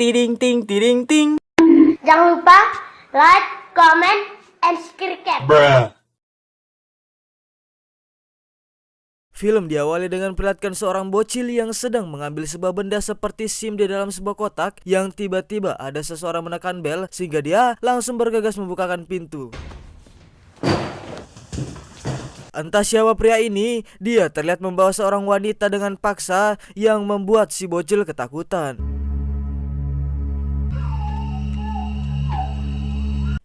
Tiding ting tiding ting. Jangan lupa like, comment, and subscribe. Film diawali dengan perlihatkan seorang bocil yang sedang mengambil sebuah benda seperti SIM di dalam sebuah kotak yang tiba-tiba ada seseorang menekan bel sehingga dia langsung bergegas membukakan pintu. Entah siapa pria ini, dia terlihat membawa seorang wanita dengan paksa yang membuat si bocil ketakutan.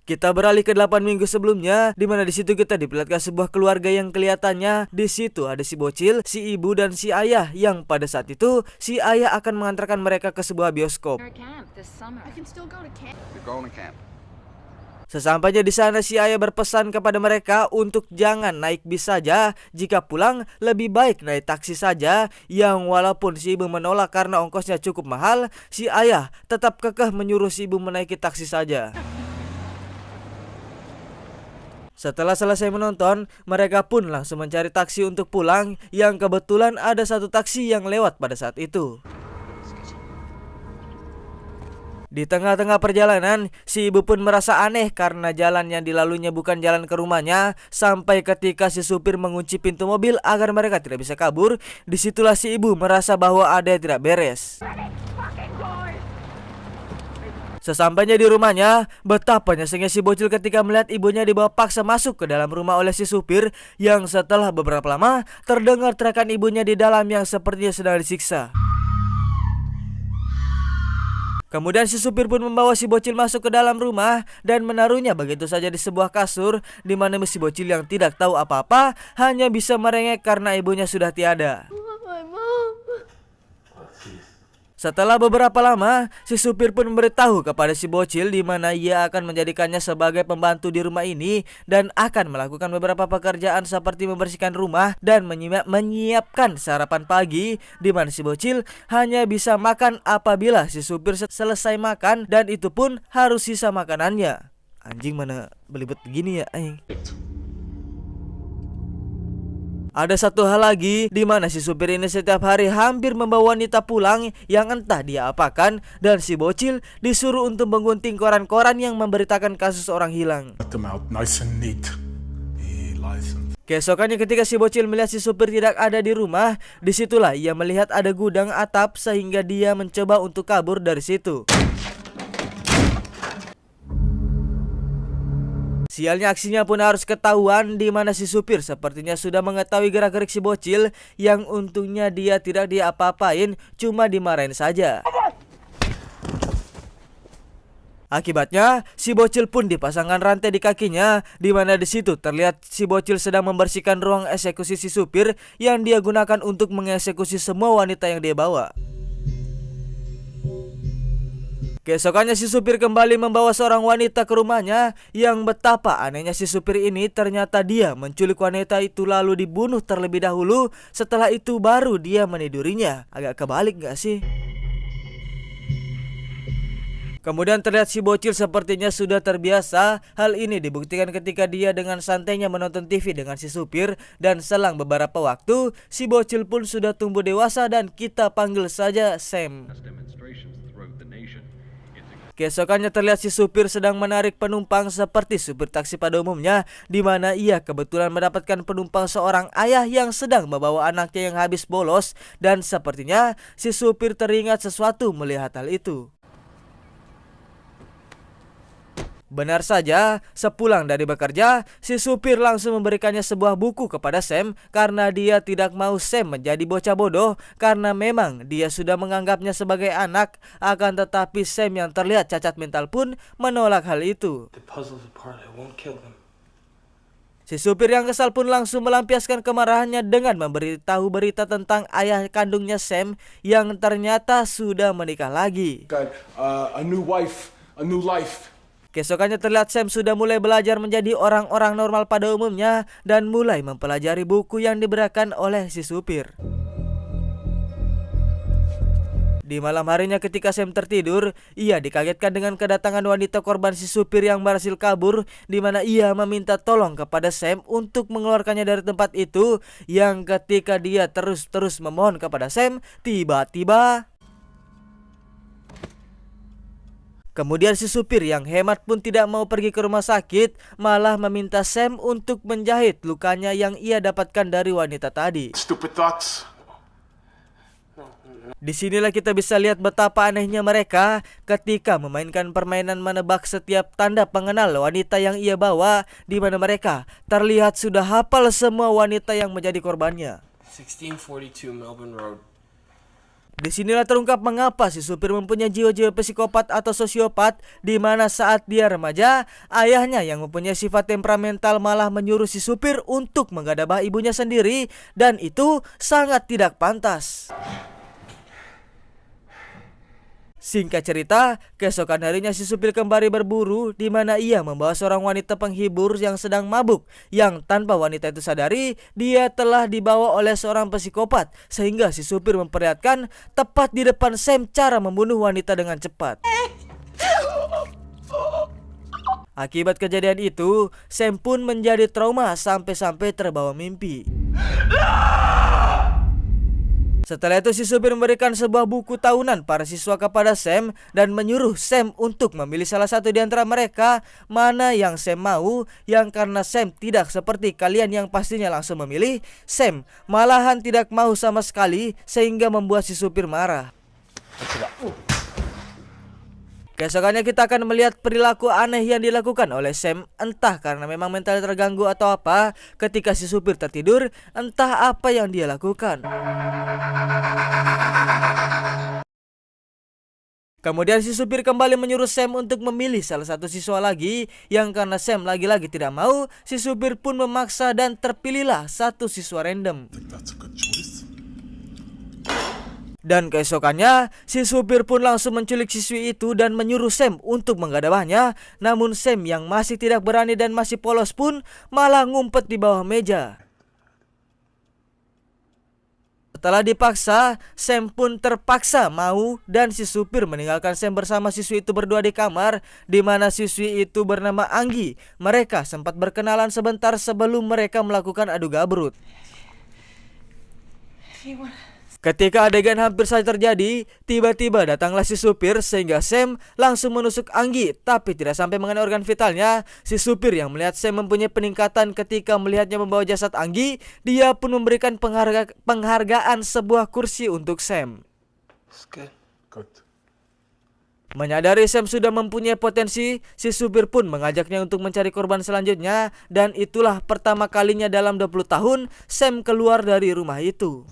Kita beralih ke 8 minggu sebelumnya, di mana di situ kita diperlihatkan sebuah keluarga yang kelihatannya di situ ada si bocil, si ibu dan si ayah yang pada saat itu si ayah akan mengantarkan mereka ke sebuah bioskop. Sesampainya di sana si ayah berpesan kepada mereka untuk jangan naik bis saja, jika pulang lebih baik naik taksi saja, yang walaupun si ibu menolak karena ongkosnya cukup mahal, si ayah tetap kekeh menyuruh si ibu menaiki taksi saja. Setelah selesai menonton, mereka pun langsung mencari taksi untuk pulang, yang kebetulan ada satu taksi yang lewat pada saat itu. Di tengah-tengah perjalanan, si ibu pun merasa aneh karena jalan yang dilaluinya bukan jalan ke rumahnya, sampai ketika si supir mengunci pintu mobil agar mereka tidak bisa kabur. Disitulah si ibu merasa bahwa ada yang tidak beres. Sesampainya di rumahnya, betapa nyesengnya si bocil ketika melihat ibunya dibawa paksa masuk ke dalam rumah oleh si supir, yang setelah beberapa lama terdengar teriakan ibunya di dalam yang sepertinya sedang disiksa. Kemudian si supir pun membawa si bocil masuk ke dalam rumah dan menaruhnya begitu saja di sebuah kasur, di mana si bocil yang tidak tahu apa-apa hanya bisa merengek karena ibunya sudah tiada. Setelah beberapa lama, si supir pun memberitahu kepada si bocil di mana ia akan menjadikannya sebagai pembantu di rumah ini dan akan melakukan beberapa pekerjaan seperti membersihkan rumah dan menyiapkan sarapan pagi, di mana si bocil hanya bisa makan apabila si supir selesai makan, dan itu pun harus sisa makanannya. Anjing, mana belibet begini ya, anjing. Ada satu hal lagi, di mana si supir ini setiap hari hampir membawa wanita pulang yang entah dia apakan, dan si bocil disuruh untuk menggunting koran-koran yang memberitakan kasus orang hilang. Keesokannya ketika si bocil melihat si supir tidak ada di rumah, disitulah ia melihat ada gudang atap sehingga dia mencoba untuk kabur dari situ. Sialnya aksinya pun harus ketahuan, di mana si supir sepertinya sudah mengetahui gerak-gerik si bocil, yang untungnya dia tidak diapa-apain, cuma dimarahin saja. Akibatnya si bocil pun dipasangkan rantai di kakinya, di mana di situ terlihat si bocil sedang membersihkan ruang eksekusi si supir yang dia gunakan untuk mengeksekusi semua wanita yang dia bawa. Keesokannya si supir kembali membawa seorang wanita ke rumahnya, yang betapa anehnya si supir ini ternyata dia menculik wanita itu lalu dibunuh terlebih dahulu, setelah itu baru dia menidurinya. Agak kebalik gak sih? Kemudian terlihat si bocil sepertinya sudah terbiasa. Hal ini dibuktikan ketika dia dengan santainya menonton TV dengan si supir, dan selang beberapa waktu si bocil pun sudah tumbuh dewasa dan kita panggil saja Sam. Keesokannya terlihat si supir sedang menarik penumpang seperti supir taksi pada umumnya, di mana ia kebetulan mendapatkan penumpang seorang ayah yang sedang membawa anaknya yang habis bolos, dan sepertinya si supir teringat sesuatu melihat hal itu. Benar saja, sepulang dari bekerja, si supir langsung memberikannya sebuah buku kepada Sam karena dia tidak mau Sam menjadi bocah bodoh, karena memang dia sudah menganggapnya sebagai anak, akan tetapi Sam yang terlihat cacat mental pun menolak hal itu. Si supir yang kesal pun langsung melampiaskan kemarahannya dengan memberitahu berita tentang ayah kandungnya Sam yang ternyata sudah menikah lagi. A new wife, a new life. Keesokannya terlihat Sam sudah mulai belajar menjadi orang-orang normal pada umumnya dan mulai mempelajari buku yang diberikan oleh si supir. Di malam harinya ketika Sam tertidur, ia dikagetkan dengan kedatangan wanita korban si supir yang berhasil kabur, di mana ia meminta tolong kepada Sam untuk mengeluarkannya dari tempat itu, yang ketika dia terus memohon kepada Sam, tiba-tiba Kemudian si supir yang hemat pun tidak mau pergi ke rumah sakit, malah meminta Sam untuk menjahit lukanya yang ia dapatkan dari wanita tadi. Stupid thoughts. Disinilah kita bisa lihat betapa anehnya mereka ketika memainkan permainan menebak setiap tanda pengenal wanita yang ia bawa, di mana mereka terlihat sudah hafal semua wanita yang menjadi korbannya. 1642 Melbourne Road. Disinilah terungkap mengapa si supir mempunyai jiwa-jiwa psikopat atau sosiopat, di mana saat dia remaja, ayahnya yang mempunyai sifat temperamental malah menyuruh si supir untuk menggadabah ibunya sendiri, dan itu sangat tidak pantas. Singkat cerita, keesokan harinya si supir kembali berburu, di mana ia membawa seorang wanita penghibur yang sedang mabuk, yang tanpa wanita itu sadari, dia telah dibawa oleh seorang psikopat, sehingga si supir memperlihatkan tepat di depan Sam cara membunuh wanita dengan cepat. Akibat kejadian itu, Sam pun menjadi trauma sampai-sampai terbawa mimpi. Setelah itu si supir memberikan sebuah buku tahunan para siswa kepada Sam dan menyuruh Sam untuk memilih salah satu di antara mereka mana yang Sam mau, yang karena Sam tidak seperti kalian yang pastinya langsung memilih, Sam malahan tidak mau sama sekali sehingga membuat si supir marah. Keesokannya kita akan melihat perilaku aneh yang dilakukan oleh Sam, entah karena memang mentalnya terganggu atau apa. Ketika si supir tertidur, entah apa yang dia lakukan. Kemudian si supir kembali menyuruh Sam untuk memilih salah satu siswa lagi, yang karena Sam lagi-lagi tidak mau, si supir pun memaksa dan terpilihlah satu siswa random. That's a good choice. Dan keesokannya, si supir pun langsung menculik siswi itu dan menyuruh Sam untuk menggadabahnya. Namun Sam yang masih tidak berani dan masih polos pun malah ngumpet di bawah meja. Setelah dipaksa, Sam pun terpaksa mau dan si supir meninggalkan Sam bersama siswi itu berdua di kamar, di mana siswi itu bernama Anggi. Mereka sempat berkenalan sebentar sebelum mereka melakukan adu gabrut. Ketika adegan hampir saja terjadi, tiba-tiba datanglah si supir sehingga Sam langsung menusuk Anggi, tapi tidak sampai mengenai organ vitalnya. Si supir yang melihat Sam mempunyai peningkatan ketika melihatnya membawa jasad Anggi, dia pun memberikan penghargaan sebuah kursi untuk Sam. Good. Menyadari Sam sudah mempunyai potensi, si supir pun mengajaknya untuk mencari korban selanjutnya, dan itulah pertama kalinya dalam 20 tahun Sam keluar dari rumah itu.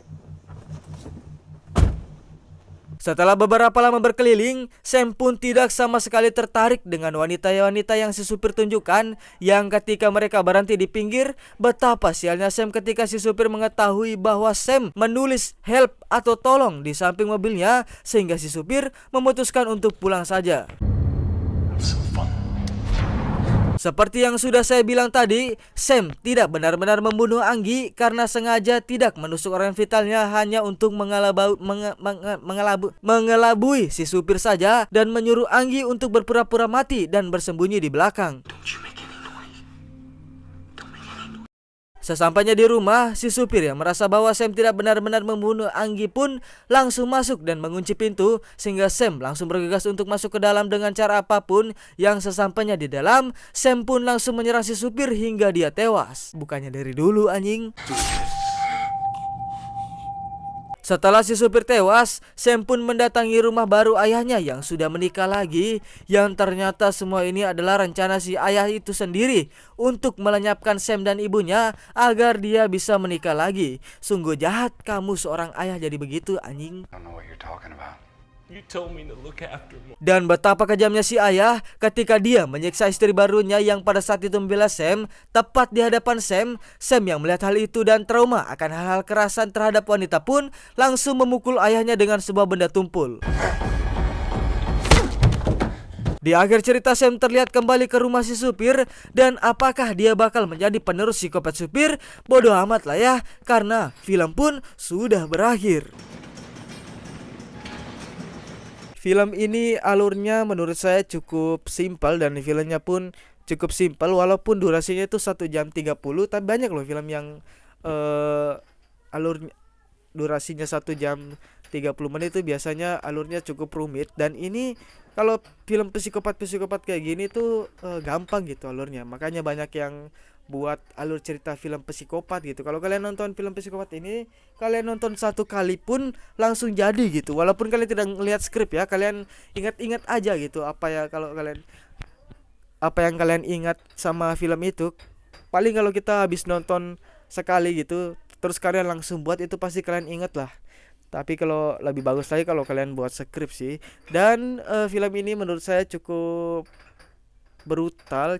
Setelah beberapa lama berkeliling, Sam pun tidak sama sekali tertarik dengan wanita-wanita yang si supir tunjukkan, yang ketika mereka berhenti di pinggir, betapa sialnya Sam ketika si supir mengetahui bahwa Sam menulis help atau tolong di samping mobilnya, sehingga si supir memutuskan untuk pulang saja. Seperti yang sudah saya bilang tadi, Sam tidak benar-benar membunuh Anggi karena sengaja tidak menusuk organ vitalnya hanya untuk mengelabui si supir saja dan menyuruh Anggi untuk berpura-pura mati dan bersembunyi di belakang. Sesampainya di rumah, si supir yang merasa bahwa Sam tidak benar-benar membunuh Anggi pun langsung masuk dan mengunci pintu, sehingga Sam langsung bergegas untuk masuk ke dalam dengan cara apapun. Yang sesampainya di dalam, Sam pun langsung menyerang si supir hingga dia tewas. Bukannya dari dulu anjing. Setelah si supir tewas, Sam pun mendatangi rumah baru ayahnya yang sudah menikah lagi, yang ternyata semua ini adalah rencana si ayah itu sendiri untuk melenyapkan Sam dan ibunya agar dia bisa menikah lagi. Sungguh jahat kamu seorang ayah jadi begitu anjing. I don't know what you're talking about. You told me to look after me. Dan betapa kejamnya si ayah ketika dia menyiksa istri barunya yang pada saat itu membela Sam. Tepat di hadapan Sam, Sam yang melihat hal itu dan trauma akan hal-hal kerasan terhadap wanita pun langsung memukul ayahnya dengan sebuah benda tumpul. Di akhir cerita, Sam terlihat kembali ke rumah si supir, dan apakah dia bakal menjadi penerus psikopat supir? Bodoh amat lah ya, karena film pun sudah berakhir. Film ini alurnya menurut saya cukup simpel dan filmnya pun cukup simpel, walaupun durasinya itu 1 jam 30, tapi banyak loh film yang alur durasinya 1 jam 30 menit itu biasanya alurnya cukup rumit, dan ini kalau film psikopat kayak gini tuh gampang gitu alurnya. Makanya banyak yang buat alur cerita film psikopat gitu. Kalau kalian nonton film psikopat ini, kalian nonton satu kali pun langsung jadi gitu. Walaupun kalian tidak ngelihat skrip ya, kalian ingat-ingat aja gitu apa yang kalian ingat sama film itu. Paling kalau kita habis nonton sekali gitu, terus kalian langsung buat, itu pasti kalian ingat lah. Tapi kalau lebih bagus lagi kalau kalian buat skrip sih. Dan film ini menurut saya cukup brutal,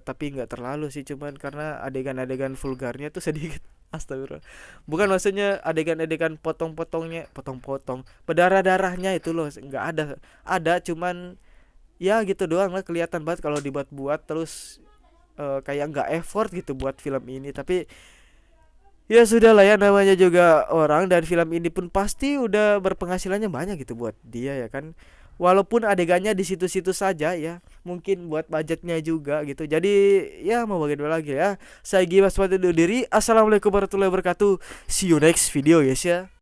tapi nggak terlalu sih, cuman karena adegan-adegan vulgarnya tuh sedikit. Astagfirullah. Bukan, maksudnya adegan-adegan potong-potong, berdarah-darahnya itu loh, nggak ada, cuman ya gitu doang lah, kelihatan banget kalau dibuat-buat terus kayak nggak effort gitu buat film ini. Tapi ya sudah lah ya, namanya juga orang, dan film ini pun pasti udah berpenghasilannya banyak gitu buat dia ya kan. Walaupun adegannya di situ-situ saja ya, mungkin buat budgetnya juga gitu. Jadi ya mau bagaimana lagi ya. Saya Gimas pamit undur diri. Assalamualaikum warahmatullahi wabarakatuh. See you next video guys ya.